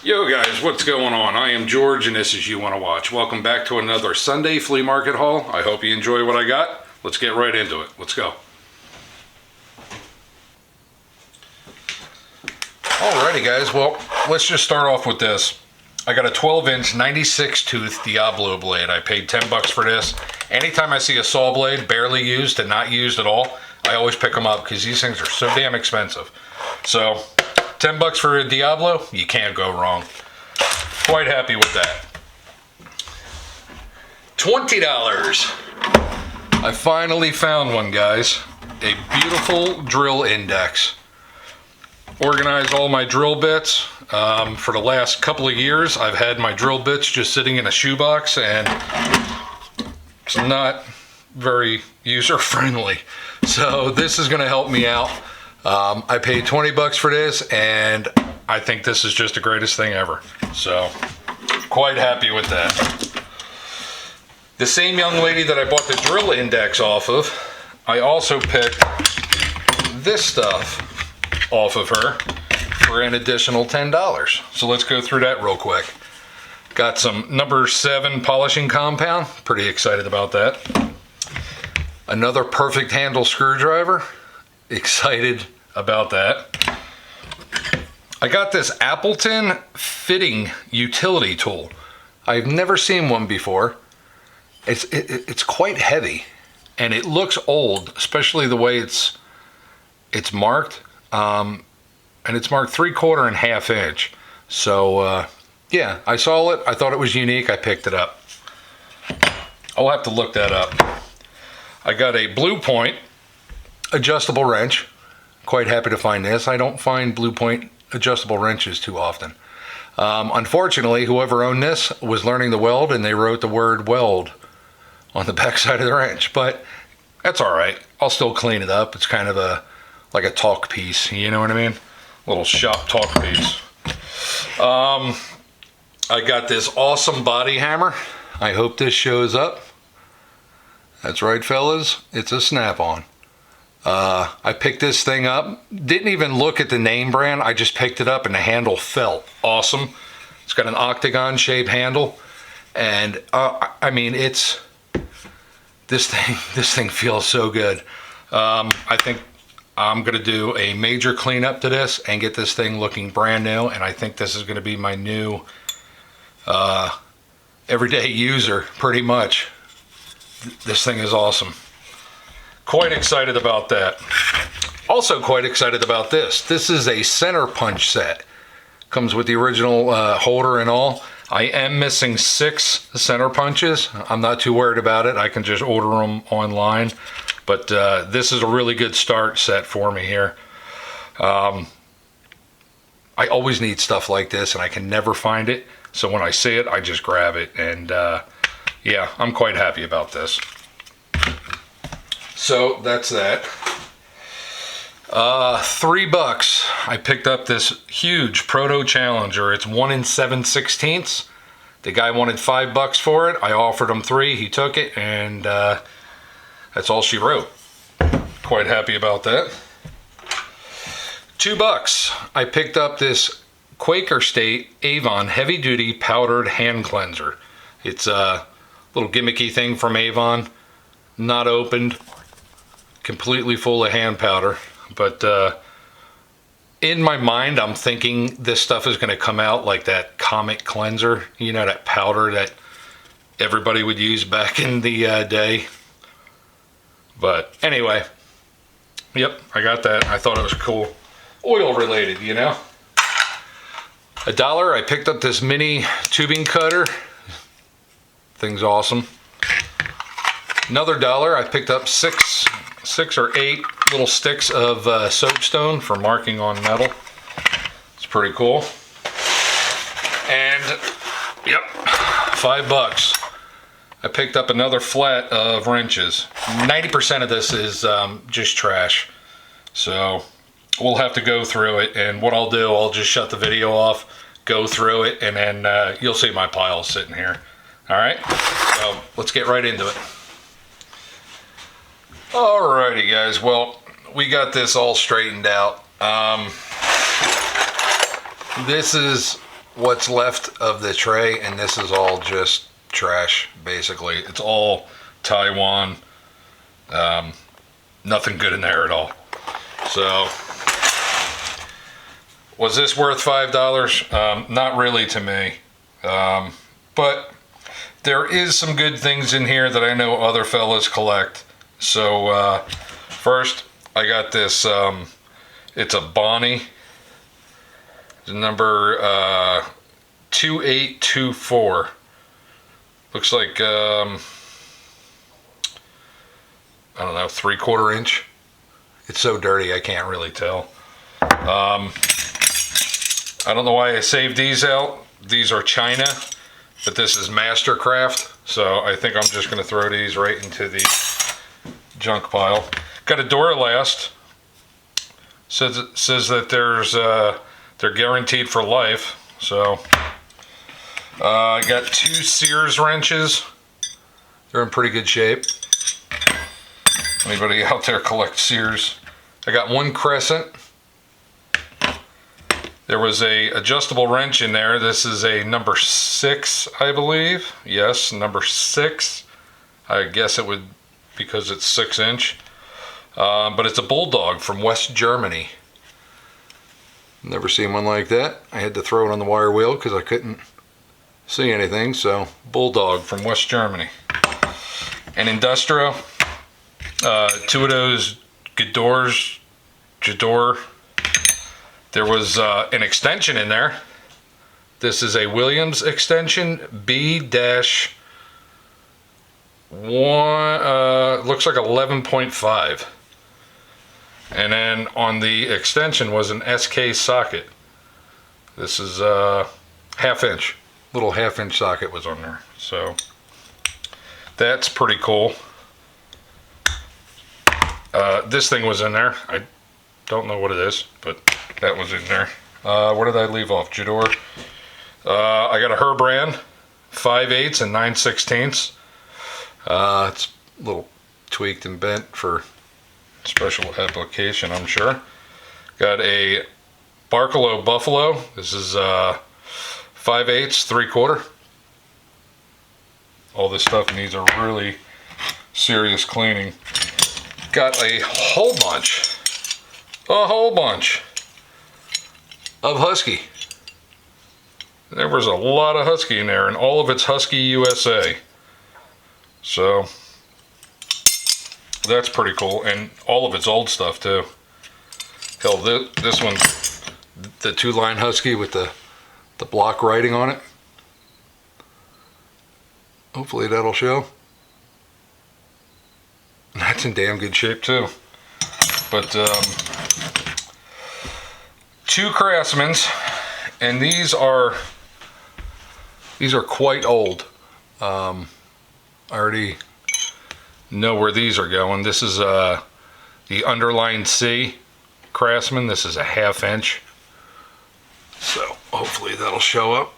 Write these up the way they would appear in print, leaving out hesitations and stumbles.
Yo guys, what's going on? I am George and this is You Wanna Watch. Welcome back to another Sunday flea market haul. I hope you enjoy what I got. Let's get right into it. Let's go. Alrighty guys, well, let's just start off with this. I got a 12-inch 96 tooth Diablo blade. I paid 10 bucks for this. Anytime I see a saw blade barely used and not used at all, I always pick them up because these things are so damn expensive. So 10 bucks for a Diablo, you can't go wrong. Quite happy with that. $20. I finally found one, guys. A beautiful drill index. Organized all my drill bits. For the last couple of years, I've had my drill bits just sitting in a shoebox, and it's not very user-friendly. So this is going to help me out. I paid 20 bucks for this, and I think this is just the greatest thing ever. So, quite happy with that. The same young lady that I bought the drill index off of, I also picked this stuff off of her for an additional $10. So let's go through that real quick. Got some number 7 polishing compound. Pretty excited about that. Another perfect handle screwdriver. Excited about that. I got this Appleton fitting utility tool. I've never seen one before. It's quite heavy and it looks old, especially the way it's marked. And it's marked 3/4 and 1/2 inch. So yeah, I saw it. I thought it was unique. I picked it up. I'll have to look that up. I got a Blue Point adjustable wrench. Quite happy to find this. I don't find Blue Point adjustable wrenches too often. Unfortunately, whoever owned this was learning to weld and they wrote the word weld on the back side of the wrench, but that's all right. I'll still clean it up. It's kind of like a talk piece, you know what I mean? Little shop talk piece. I got this awesome body hammer. I hope this shows up. That's right, fellas. It's a Snap-on. I picked this thing up. Didn't even look at the name brand. I just picked it up and the handle felt awesome. It's got an octagon shaped handle. And I mean, this thing feels so good. I think I'm gonna do a major cleanup to this and get this thing looking brand new. And I think this is gonna be my new everyday user, pretty much. This thing is awesome. Quite excited about that. Also quite excited about this. This is a center punch set. Comes with the original holder and all. I am missing 6 center punches. I'm not too worried about it. I can just order them online. But this is a really good start set for me here. I always need stuff like this and I can never find it. So when I see it, I just grab it. And yeah, I'm quite happy about this. So that's that. $3. I picked up this huge Proto Challenger. It's 1 7/16. The guy wanted $5 for it. I offered him 3. He took it, and that's all she wrote. Quite happy about that. $2. I picked up this Quaker State Avon Heavy Duty Powdered Hand Cleanser. It's a little gimmicky thing from Avon. Not opened. Completely full of hand powder, but in my mind I'm thinking this stuff is going to come out like that Comet cleanser, you know, that powder that everybody would use back in the day. But anyway, yep, I got that. I thought it was cool. Oil related, you know. $1. I picked up this mini tubing cutter. Thing's awesome. Another $1. I picked up 6 or 8 little sticks of soapstone for marking on metal. It's pretty cool. And yep, $5. I picked up another flat of wrenches. 90% of this is just trash. So we'll have to go through it, and what I'll do, I'll just shut the video off, go through it, and then you'll see my pile sitting here. All right, so let's get right into it. Alrighty guys, well, we got this all straightened out. This is what's left of the tray, and this is all just trash, basically. It's all Taiwan. Nothing good in there at all. So, was this worth $5? Not really to me. But there is some good things in here that I know other fellas collect. So, first, I got this, it's a Bonnie, number 2824. Looks like, I don't know, 3/4 inch. It's so dirty, I can't really tell. I don't know why I saved these out. These are China, but this is Mastercraft. So I think I'm just going to throw these right into the junk pile. Got a Duralast. Says that they're guaranteed for life. So I got 2 Sears wrenches. They're in pretty good shape. Anybody out there collect Sears? I got 1 Crescent. There was a adjustable wrench in there. This is a number 6, I believe. Yes, number 6. I guess it would, because it's 6 inch. But it's a Bulldog from West Germany. Never seen one like that. I had to throw it on the wire wheel because I couldn't see anything. So, Bulldog from West Germany. An Industrial. 2 of those Jador. There was an extension in there. This is a Williams extension, B-1, looks like 11.5. And then on the extension was an SK socket. This is a 1/2 inch. Little 1/2 inch socket was on there. So that's pretty cool. This thing was in there. I don't know what it is, but that was in there. Where did I leave off? Jador. I got a Herbrand, 5/8 and 9/16. It's a little tweaked and bent for special application, I'm sure. Got a Barkalow Buffalo. This is 5/8, 3/4. All this stuff needs a really serious cleaning. Got a whole bunch of Husky. There was a lot of Husky in there, and all of it's Husky USA. So that's pretty cool, and all of it's old stuff too. Hell, this one, the 2-line Husky with the block writing on it. Hopefully that'll show. That's in damn good shape too. But 2 Craftsmans, and these are quite old. I already know where these are going. This is the Underline C Craftsman. This is a 1/2 inch. So hopefully that'll show up.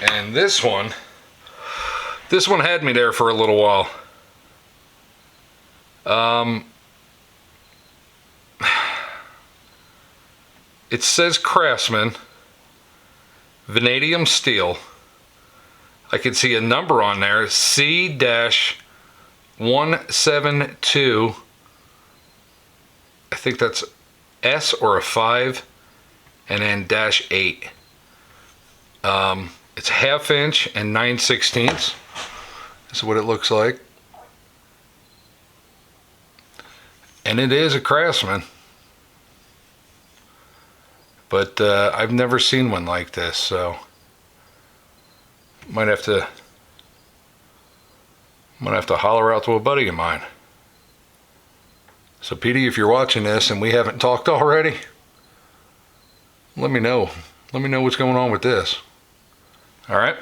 And this one had me there for a little while. It says Craftsman, vanadium steel. I can see a number on there, C-172. I think that's S or a 5, and then -8. It's 1/2 inch and 9/16. This is what it looks like. And it is a Craftsman. But I've never seen one like this, so might have to holler out to a buddy of mine. So Petey, if you're watching this and we haven't talked already, let me know. Let me know what's going on with this. All right.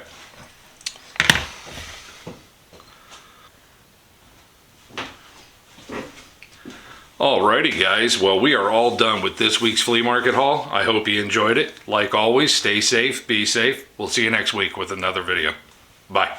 Alrighty guys, well we are all done with this week's flea market haul. I hope you enjoyed it. Like always, stay safe, be safe. We'll see you next week with another video. Bye.